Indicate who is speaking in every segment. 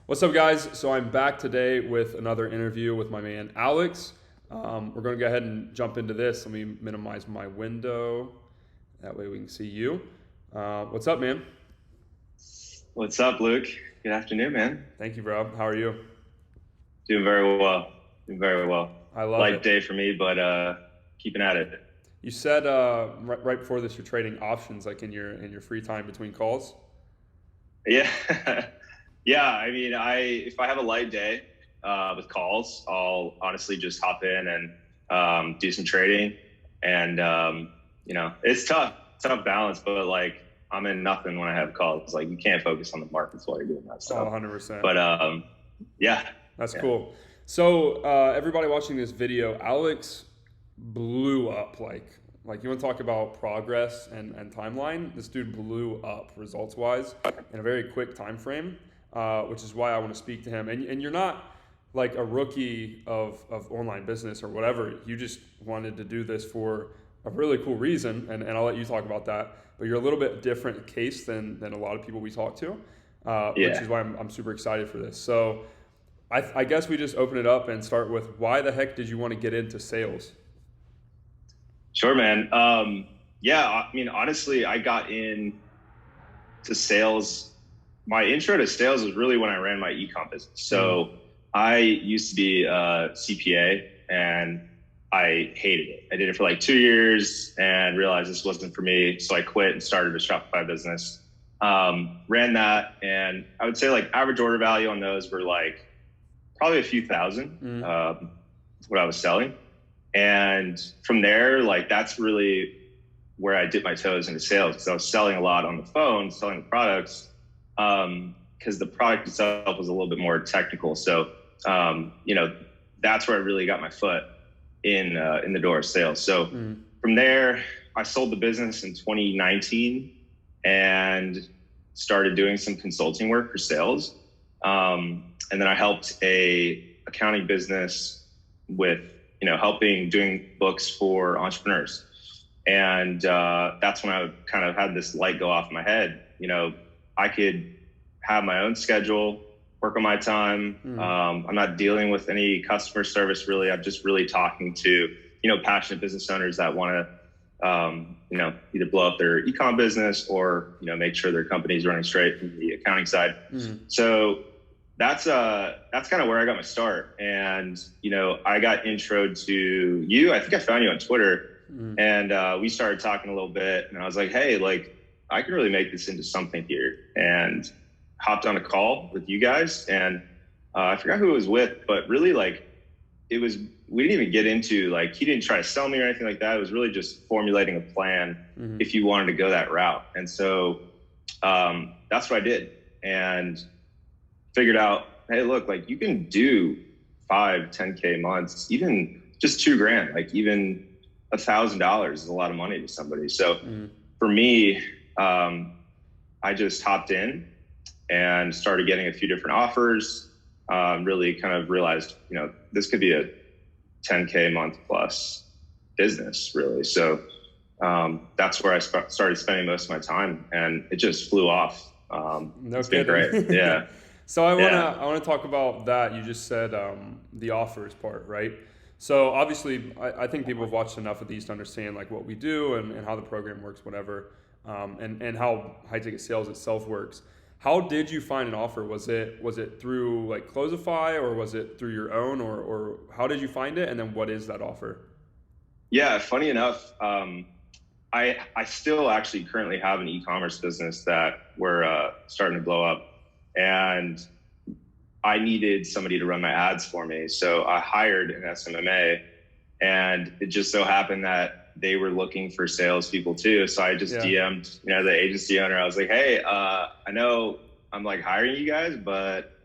Speaker 1: What's up, guys? So I'm back today with another interview with my man Alex. We're going to go ahead and jump into this. Let me minimize my window. That way we can see you. What's up, man?
Speaker 2: What's up, Luke? Good afternoon, man.
Speaker 1: Thank you, bro. How are you?
Speaker 2: Doing very well. Doing very well.
Speaker 1: I love
Speaker 2: Light
Speaker 1: it.
Speaker 2: day for me, but keeping at it.
Speaker 1: You said right before this you're trading options, like in your free time between calls.
Speaker 2: Yeah, yeah. I mean, if I have a light day with calls, I'll honestly just hop in and do some trading. And it's tough balance, but like I'm in nothing when I have calls. Like you can't focus on the markets while you're doing that
Speaker 1: Oh,
Speaker 2: stuff.
Speaker 1: 100%.
Speaker 2: But yeah,
Speaker 1: That's
Speaker 2: yeah.
Speaker 1: cool. So everybody watching this video, Alex blew up. Like you want to talk about progress and timeline? This dude blew up results wise in a very quick time frame, which is why I want to speak to him. And you're not like a rookie of online business or whatever. You just wanted to do this for a really cool reason, and I'll let you talk about that. But you're a little bit different case than a lot of people we talk to, which is why I'm super excited for this. So I guess we just open it up and start with why the heck did you want to get into sales?
Speaker 2: Sure, man. Yeah, I mean, honestly, I got into sales. My intro to sales was really when I ran my ecom business. So I used to be a CPA and I hated it. I did it for like 2 years and realized this wasn't for me. So I quit and started a Shopify business. Ran that, and I would say like average order value on those were like probably a few thousand, what I was selling. And from there, like that's really where I dipped my toes into sales, because I was selling a lot on the phone, selling the products, because the product itself was a little bit more technical. So, that's where I really got my foot in the door of sales. So from there, I sold the business in 2019 and started doing some consulting work for sales. And then I helped a accounting business with helping doing books for entrepreneurs. And that's when I kind of had this light go off in my head. I could have my own schedule, work on my time. I'm not dealing with any customer service really. I'm just really talking to, passionate business owners that want to, either blow up their ecom business or, make sure their company's running straight from the accounting side. So that's kind of where I got my start. And, I got introed to you. I think I found you on Twitter and we started talking a little bit, and I was like, hey, like I can really make this into something here, and hopped on a call with you guys. And I forgot who it was with, but really like we didn't even get into like, he didn't try to sell me or anything like that. It was really just formulating a plan if you wanted to go that route. And so that's what I did, and figured out, hey, look, like you can do 5-10K months, even just $2,000, like even $1,000 is a lot of money to somebody. So for me, I just hopped in and started getting a few different offers. Really kind of realized, this could be a 10K month plus business, really. So that's where I started spending most of my time, and it just flew off. It's been great. Yeah.
Speaker 1: So I wanna talk about that. You just said the offers part, right? So obviously, I think people have watched enough of these to understand like what we do and how the program works, whatever, and how high ticket sales itself works. How did you find an offer? Was it through like Closify, or was it through your own, or how did you find it? And then what is that offer?
Speaker 2: Yeah, funny enough, I still actually currently have an e-commerce business that we're starting to blow up. And I needed somebody to run my ads for me. So I hired an SMMA, and it just so happened that they were looking for salespeople too. So I just DM'd, the agency owner. I was like, hey, I know I'm like hiring you guys, but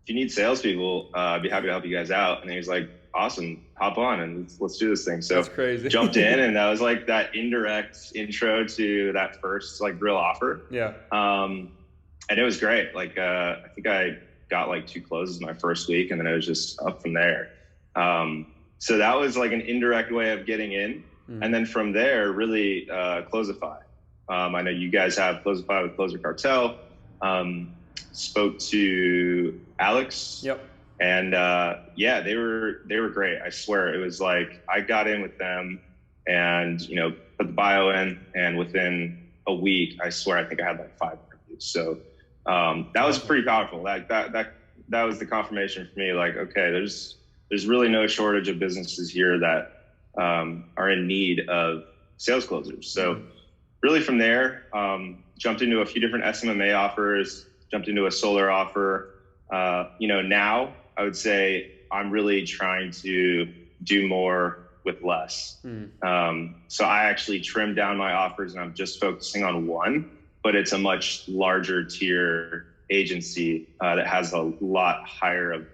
Speaker 2: if you need salespeople, I'd be happy to help you guys out. And he was like, awesome, hop on and let's do this thing. So
Speaker 1: that's crazy.
Speaker 2: Jumped in, and that was like that indirect intro to that first like real offer.
Speaker 1: Yeah.
Speaker 2: And it was great. Like, I think I got like 2 closes my first week, and then it was just up from there. So that was like an indirect way of getting in. And then from there, really, Closify. I know you guys have Closify with Closer Cartel. spoke to Alex.
Speaker 1: Yep.
Speaker 2: And yeah, they were great. I swear, it was like I got in with them, and put the bio in, and within a week, I swear, I think I had like 5 interviews. So that was pretty powerful. That was the confirmation for me. Like, okay, there's really no shortage of businesses here that are in need of sales closers. So really from there, jumped into a few different SMMA offers, jumped into a solar offer. Now I would say I'm really trying to do more with less. So I actually trimmed down my offers, and I'm just focusing on one, but it's a much larger tier agency that has a lot higher of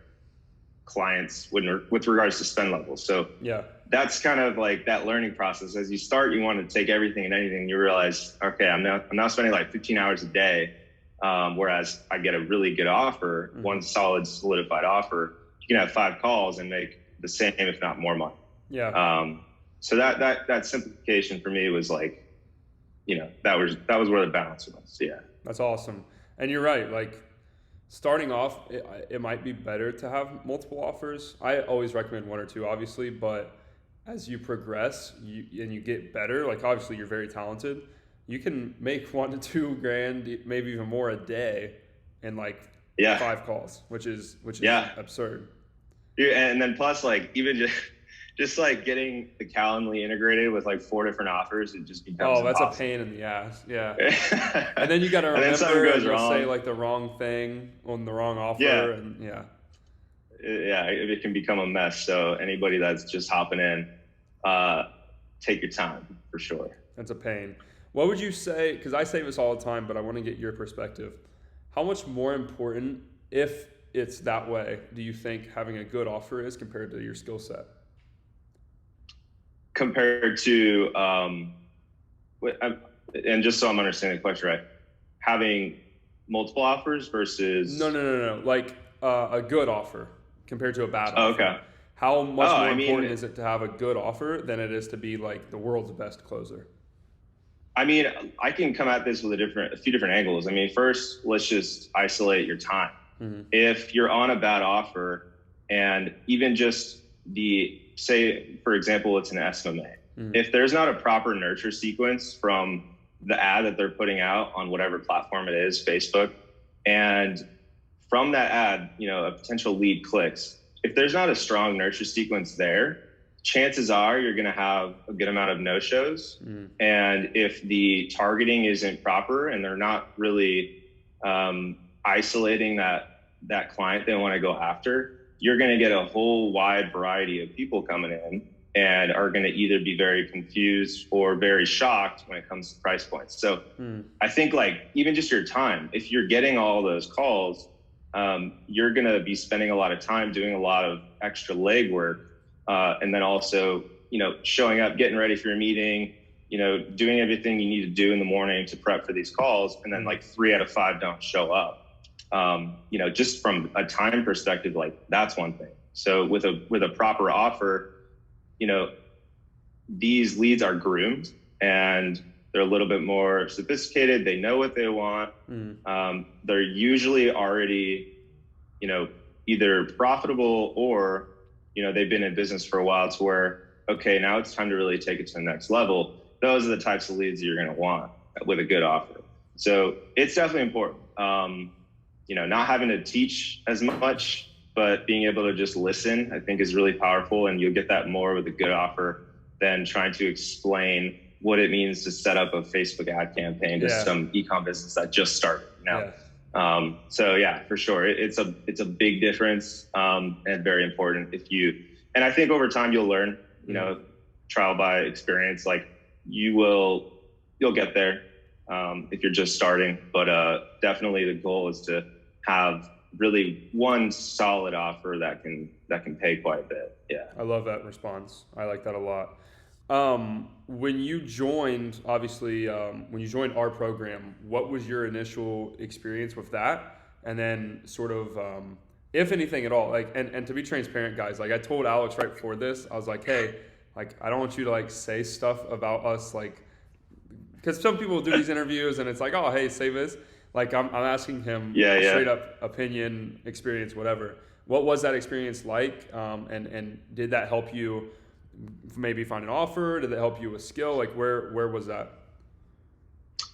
Speaker 2: clients with regards to spend levels. So
Speaker 1: yeah,
Speaker 2: that's kind of like that learning process. As you start, you want to take everything and anything. You realize, okay, I'm now spending like 15 hours a day. Whereas I get a really good offer, one solid solidified offer, you can have 5 calls and make the same, if not more money.
Speaker 1: Yeah.
Speaker 2: So that simplification for me was like, that was where the balance was. Yeah.
Speaker 1: That's awesome. And you're right. Like, starting off, it might be better to have multiple offers. I always recommend 1 or 2, obviously, but as you progress and you get better, like obviously you're very talented, you can make $1 to $2 grand, maybe even more a day, in like 5 calls, which is absurd.
Speaker 2: Yeah, and then plus, like, even just like getting the Calendly integrated with like 4 different offers, it just becomes
Speaker 1: that's
Speaker 2: impossible.
Speaker 1: a pain in the ass. Yeah. And then you got to remember, and you'll say like the wrong thing on the wrong offer.
Speaker 2: Yeah. It can become a mess. So anybody that's just hopping in, take your time for sure.
Speaker 1: That's a pain. What would you say, because I say this all the time, but I want to get your perspective. How much more important, if it's that way, do you think having a good offer is compared to your skill set?
Speaker 2: Compared to, and just so I'm understanding the question right, having multiple offers versus...
Speaker 1: No. Like a good offer compared to a bad offer.
Speaker 2: Okay.
Speaker 1: How much more important is it to have a good offer than it is to be like the world's best closer?
Speaker 2: I mean, I can come at this with a few different angles. I mean, first, let's just isolate your time. If you're on a bad offer, and even just say, for example, it's an SMMA. If there's not a proper nurture sequence from the ad that they're putting out on whatever platform it is, Facebook, and from that ad, a potential lead clicks. If there's not a strong nurture sequence there, chances are you're going to have a good amount of no-shows. And if the targeting isn't proper and they're not really isolating that client they want to go after, you're going to get a whole wide variety of people coming in and are going to either be very confused or very shocked when it comes to price points. So I think like even just your time, if you're getting all those calls, you're going to be spending a lot of time doing a lot of extra legwork. And then also, showing up, getting ready for your meeting, doing everything you need to do in the morning to prep for these calls. And then like 3 out of 5 don't show up. Just from a time perspective, like that's one thing. So with a proper offer, these leads are groomed and they're a little bit more sophisticated. They know what they want. They're usually already, either profitable or, they've been in business for a while to where, okay, now it's time to really take it to the next level. Those are the types of leads that you're going to want with a good offer. So it's definitely important. Not having to teach as much, but being able to just listen, I think is really powerful. And you'll get that more with a good offer than trying to explain what it means to set up a Facebook ad campaign to some ecom business that just started, So yeah, for sure. It's a big difference, and very important and I think over time you'll learn, trial by experience, like you'll get there, if you're just starting, but, definitely the goal is to have really one solid offer that can pay quite a bit. Yeah.
Speaker 1: I love that response. I like that a lot. When you joined, obviously, when you joined our program, what was your initial experience with that? And then sort of, if anything at all, like, and to be transparent, guys, like I told Alex right before this, I was like, hey, like, I don't want you to like say stuff about us, like, because some people do these interviews and it's like, oh, hey, say this. Like I'm asking him
Speaker 2: Yeah, yeah.
Speaker 1: straight up opinion, experience, whatever. What was that experience like? And did that help you maybe find an offer? Did it help you with skill? Like where was that?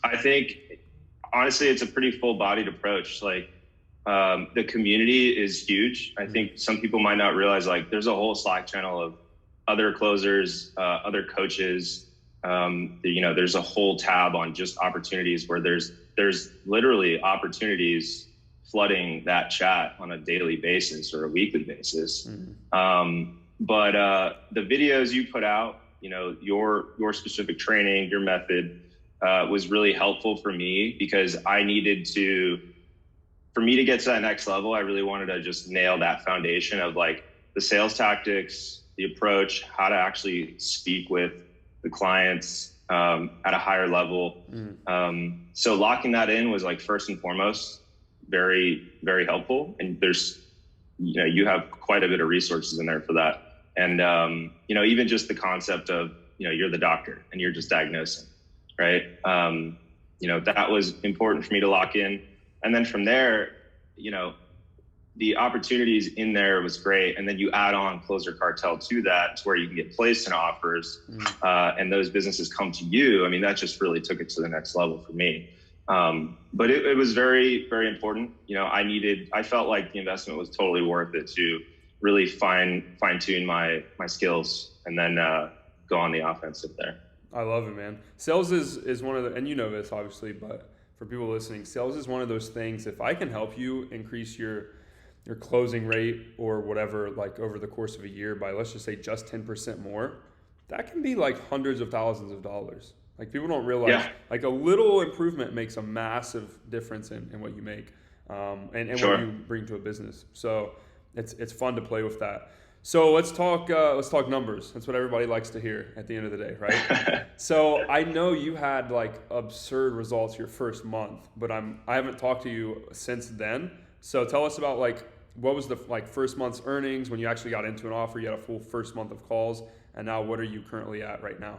Speaker 2: I think honestly, it's a pretty full-bodied approach. Like the community is huge. I think some people might not realize like there's a whole Slack channel of other closers, other coaches. There's a whole tab on just opportunities where there's literally opportunities flooding that chat on a daily basis or a weekly basis. But the videos you put out, your specific training, your method was really helpful for me because for me to get to that next level, I really wanted to just nail that foundation of like the sales tactics, the approach, how to actually speak with the clients at a higher level. So locking that in was like first and foremost very, very helpful. And you have quite a bit of resources in there for that. And, even just the concept of, you're the doctor and you're just diagnosing, right? That was important for me to lock in. And then from there, the opportunities in there was great. And then you add on Closer Cartel to that to where you can get placed in offers and those businesses come to you. I mean, that just really took it to the next level for me. But it was very, very important. I felt like the investment was totally worth it to really fine tune my skills and then go on the offensive there.
Speaker 1: I love it, man. Sales is one of the, and you know this obviously, but for people listening, sales is one of those things. If I can help you increase your closing rate or whatever, like over the course of a year by, let's just say just 10% more, that can be like hundreds of thousands of dollars. Like people don't realize like a little improvement makes a massive difference in what you make and
Speaker 2: Sure.
Speaker 1: what you bring to a business. So it's fun to play with that. So let's talk numbers. That's what everybody likes to hear at the end of the day, right? So I know you had like absurd results your first month, but I haven't talked to you since then. So tell us about like what was the first month's earnings when you actually got into an offer. You had a full first month of calls, and now what are you currently at right now?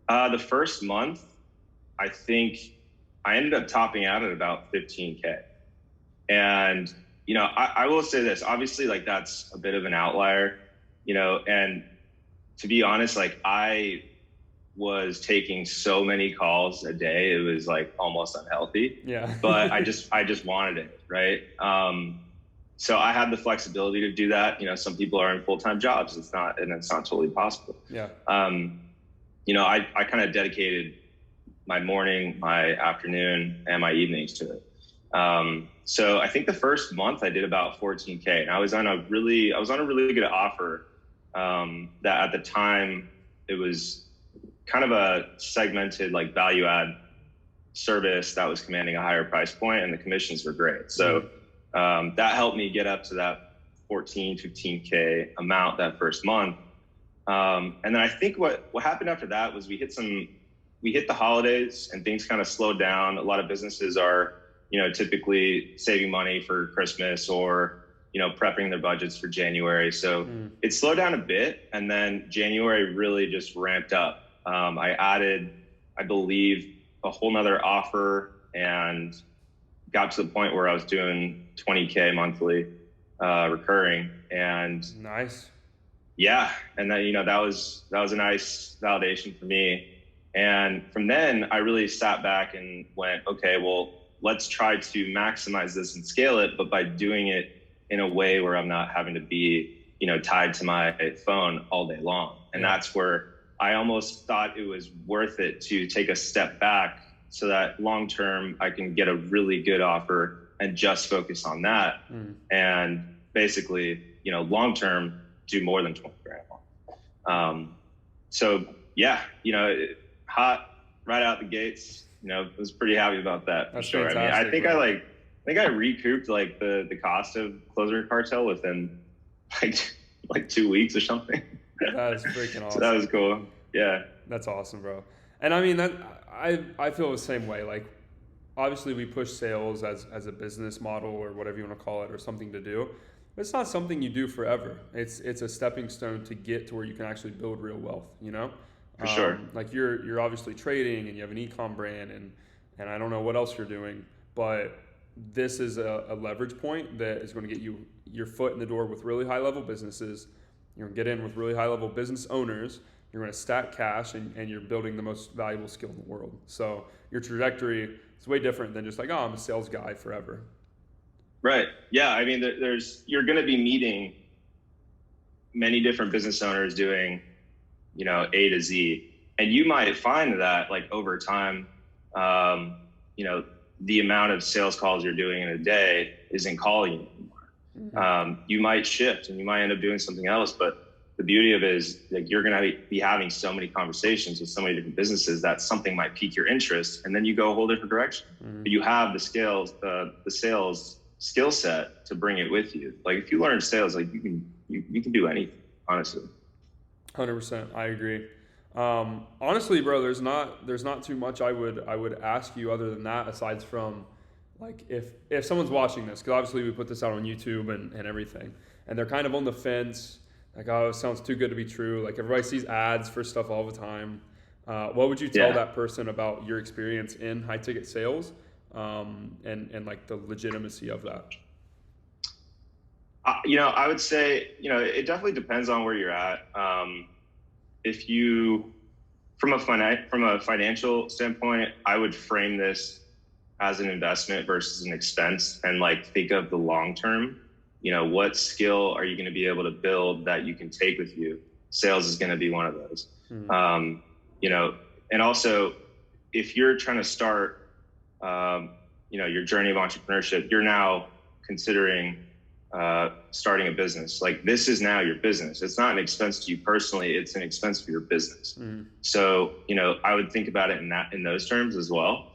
Speaker 2: The first month, I think I ended up topping out at about 15K. And I will say this, obviously, like that's a bit of an outlier, and to be honest, like I was taking so many calls a day, it was like almost unhealthy.
Speaker 1: Yeah.
Speaker 2: But I just wanted it, right? So I had the flexibility to do that. Some people are in full-time jobs. It's not totally possible.
Speaker 1: Yeah.
Speaker 2: I kind of dedicated my morning, my afternoon, and my evenings to it. So I think the first month I did about 14K, and I was on a really good offer that at the time it was kind of a segmented like value add service that was commanding a higher price point and the commissions were great. So that helped me get up to that 14, 15K amount that first month. And then I think what happened after that was we hit the holidays and things kind of slowed down. A lot of businesses are typically saving money for Christmas or, prepping their budgets for January. So it slowed down a bit. And then January really just ramped up. I added, I believe, a whole nother offer and got to the point where I was doing 20K monthly recurring. And
Speaker 1: nice.
Speaker 2: Yeah. And then, that was a nice validation for me. And from then I really sat back and went, okay, well, let's try to maximize this and scale it, but by doing it in a way where I'm not having to be, tied to my phone all day long. And that's where I almost thought it was worth it to take a step back so that long-term I can get a really good offer and just focus on that. And basically, long-term do more than 20 grand. So yeah, hot right out the gates. Was pretty happy about that.
Speaker 1: That's
Speaker 2: for sure.
Speaker 1: fantastic,
Speaker 2: I mean, I think I recouped like the cost of Closer Cartel within like 2 weeks or something.
Speaker 1: That is freaking awesome.
Speaker 2: So that was cool. Yeah.
Speaker 1: That's awesome, bro. And I mean that I feel the same way. Like obviously we push sales as a business model or whatever you want to call it or something to do. But it's not something you do forever. It's a stepping stone to get to where you can actually build real wealth,
Speaker 2: For sure.
Speaker 1: Like you're obviously trading and you have an Ecom brand and and I don't know what else you're doing, but this is a leverage point that is going to get you your foot in the door with really high level businesses. You're going to get in with really high level business owners. You're going to stack cash, and you're building the most valuable skill in the world. So your trajectory is way different than just like, oh, I'm a sales guy forever.
Speaker 2: Right. Yeah. I mean, you're going to be meeting many different business owners doing, A to Z. And you might find that like over time, the amount of sales calls you're doing in a day isn't calling you anymore.
Speaker 1: Mm-hmm.
Speaker 2: You might shift and you might end up doing something else, but the beauty of it is like you're going to be having so many conversations with so many different businesses that something might pique your interest, and then you go a whole different direction.
Speaker 1: Mm-hmm.
Speaker 2: But you have the sales skill set to bring it with you. Like if you learn sales, like you can do anything, honestly.
Speaker 1: 100%. I agree. Honestly, bro, there's not too much I would ask you other than that, aside from like if someone's watching this, because obviously we put this out on YouTube and everything, and they're kind of on the fence, like, oh, it sounds too good to be true. Like everybody sees ads for stuff all the time. What would you tell that person about your experience in high ticket sales, and like the legitimacy of that?
Speaker 2: I would say, it definitely depends on where you're at. If you, from a financial standpoint, I would frame this as an investment versus an expense, and like think of the long term. What skill are you going to be able to build that you can take with you? Sales is going to be one of those. Mm-hmm. And also if you're trying to start, your journey of entrepreneurship, you're now considering starting a business. Like this is now your business. It's not an expense to you personally. It's an expense for your business. Mm-hmm. So, I would think about it in those terms as well.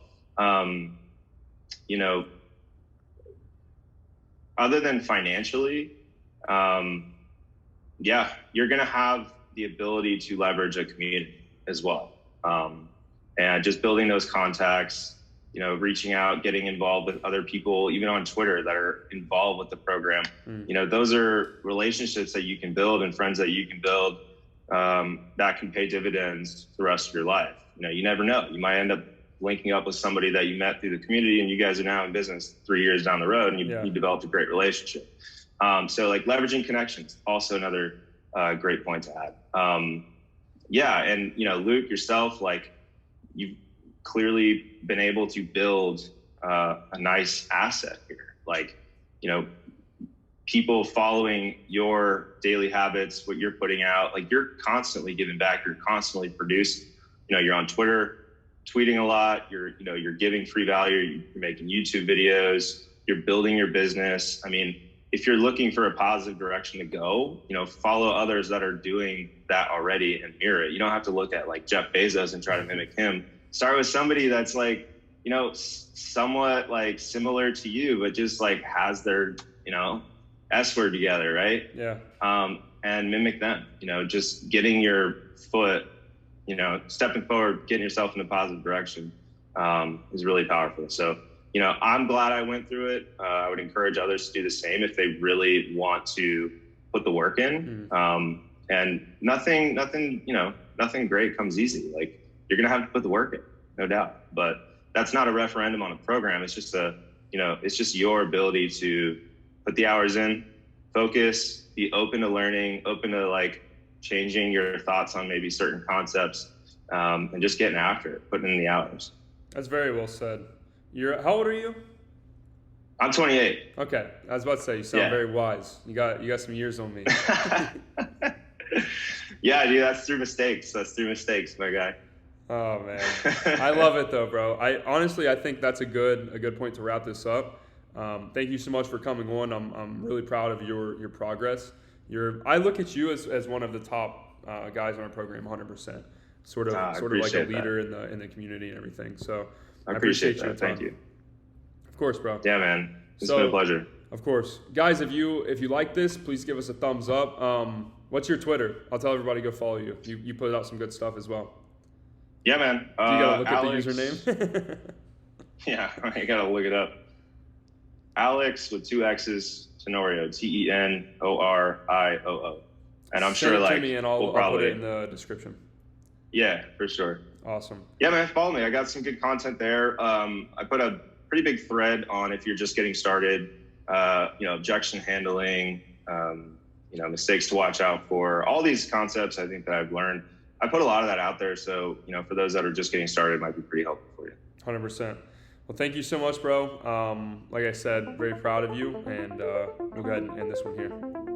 Speaker 2: Other than financially, you're going to have the ability to leverage a community as well. And just building those contacts, reaching out, getting involved with other people, even on Twitter, that are involved with the program. Those are relationships that you can build and friends that you can build that can pay dividends the rest of your life. You never know. You might end up linking up with somebody that you met through the community, and you guys are now in business 3 years down the road, and you developed a great relationship. So like leveraging connections, also another great point to add. And Luke, yourself, like you've clearly been able to build a nice asset here. Like, people following your daily habits, what you're putting out, like you're constantly giving back, you're constantly producing. You're on Twitter, tweeting a lot, you're giving free value, you're making YouTube videos, you're building your business. I mean, if you're looking for a positive direction to go, follow others that are doing that already and mirror it. You don't have to look at like Jeff Bezos and try to mimic him. Start with somebody that's like, somewhat like similar to you, but just like has their, S word together, right?
Speaker 1: Yeah.
Speaker 2: And mimic them, just getting your foot, stepping forward, getting yourself in a positive direction is really powerful. So, I'm glad I went through it. I would encourage others to do the same if they really want to put the work in. Mm-hmm. And nothing great comes easy. Like you're going to have to put the work in, no doubt. But that's not a referendum on a program. It's just it's just your ability to put the hours in, focus, be open to learning, open to like changing your thoughts on maybe certain concepts, and just getting after it, putting in the hours.
Speaker 1: That's very well said. How old are you?
Speaker 2: I'm 28.
Speaker 1: Okay. I was about to say, you sound very wise. You got some years on me.
Speaker 2: Yeah, dude, that's through mistakes, my guy.
Speaker 1: Oh man. I love it though, bro. I think that's a good point to wrap this up. Thank you so much for coming on. I'm really proud of your progress. I look at you as one of the top guys on our program, 100%. Sort of like a leader in the community and everything. So I appreciate your time.
Speaker 2: Thank you.
Speaker 1: Of course, bro.
Speaker 2: Yeah, man. It's been a pleasure.
Speaker 1: Of course. Guys, if you like this, please give us a thumbs up. What's your Twitter? I'll tell everybody to go follow you. You put out some good stuff as well.
Speaker 2: Yeah, man.
Speaker 1: You gotta look
Speaker 2: Alex,
Speaker 1: at the username.
Speaker 2: Yeah, I gotta look it up. Alex with 2 X's, Tenorio, Tenorio. And I'm
Speaker 1: Send
Speaker 2: sure
Speaker 1: it to me and I'll put it in the description.
Speaker 2: Yeah, for sure.
Speaker 1: Awesome.
Speaker 2: Yeah, man, follow me. I got some good content there. I put a pretty big thread on if you're just getting started, objection handling, mistakes to watch out for, all these concepts I think that I've learned. I put a lot of that out there. So, for those that are just getting started, it might be pretty helpful for you.
Speaker 1: 100%. Well, thank you so much, bro. Like I said, very proud of you, and we'll go ahead and end this one here.